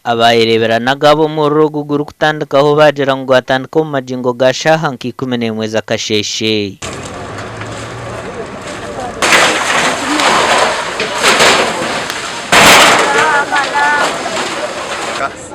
abayireberanaga bo mu ruguru kutandikaho bagira ngo atandika mu majingo gashaha nk'ikumi mwezi akasheshe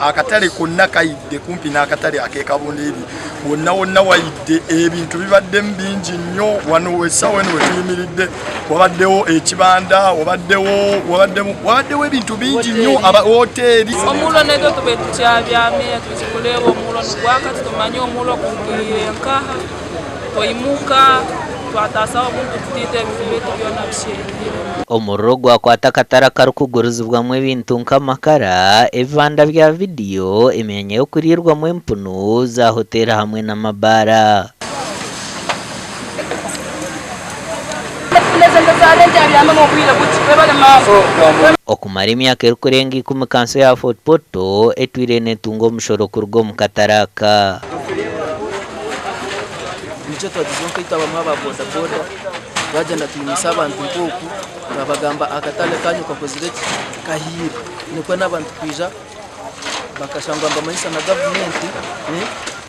akatale konna kayidde kumpi n'akatale ak'ekabondeeri wonna wayidde ebintu bibadde bingi nnyo wano essaawa eno wetuyimiridde wabaddewo ekibanda wabaddewo ebintu bingi nnyo abawoteeri omulo nezo tube tukyabyame tuzikulewo omulo nigwakati tumanye omulo kugwire nkaha toyimuka twatasawo buntu tutite ebitu byona bishenire omurro gwakwata akatara karukuguruzibwamu ebintu nk'amakara ebibanda bya vidiyo emyanya yo kurirwamu empunu za hoteli hamwe n'amabara okumara emyaka erikurenga 10 kanso ya Fort Portal etwire netunga omushoro kurwo mu kataraka nicyo twagizeho nkahita bamwe aba bodaboda bagenda tuyimisa abantu nkoku babagamba akatale kanyu kakozire kahira niko n'abantu kwija bakashangwa mbamanyisa na gavumenti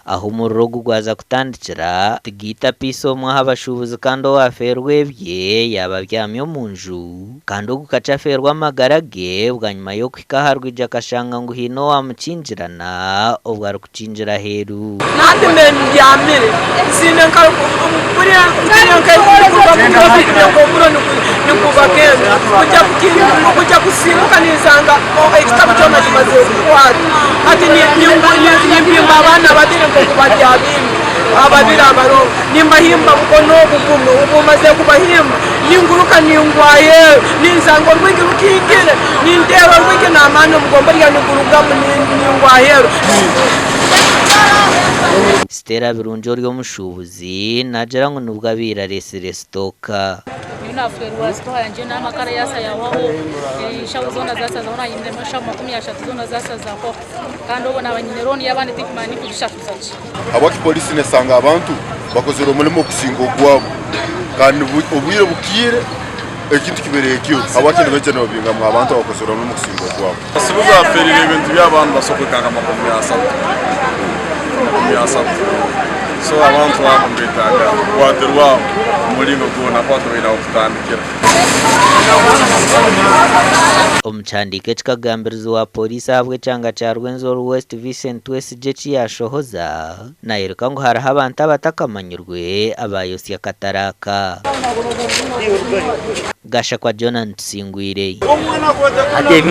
aho umurro gwaza kutandikira tigita piso mwa abashubuzi kandi waferwe bye yababyamye mu nju kandi ugukacaferwa amagarage bwanyuma yo kwikaharwa akashanga ngo hino wamucinjirana ubwo ari kucinjira heru nandi men yamire sine nkaro kuriya kujya gusimbuka nizanga ekitabo cyona kimaze kwati ati ni abana badire ngo kubaryabimwe ababira abaro nimbahimba kuko no bugumu ubumaze kubahimba ninguruka ningwaye ninzango rwigi rukingire nindero rwigi namano mugomba rya ningurugamu ningwaye Stella Birunjo ry'omushubuzi najera ngo nubwo abira restoka nafwe rwasito hanje n'amakara yasa yawaho shawo zona zasa zona yinde masha 30 zona zasa zako kandi ubona abanyineroni yabandi tikmani kubishatu zaje abaki polisi nesanga abantu bakozera umulimo kusingo gwabo kandi ubwire bukire ekintu kibereye kiyo abaki nebeje no binga mu abantu bakozera umulimo kusingo gwabo sibuza ferire ibintu by'abantu basokeka amakombe asatu so abantu bamumbitaga kwaterwa mulingo kuna kwato ina okutandikira omuchandike kikagambirizo wa polisi abwe cyanga cya Rwenzori West Vincent West yashohoza nayeruka ngo haraho abantu abatakamanyirwe abayosi akataraka gasha kwa Jonathan Singwire ate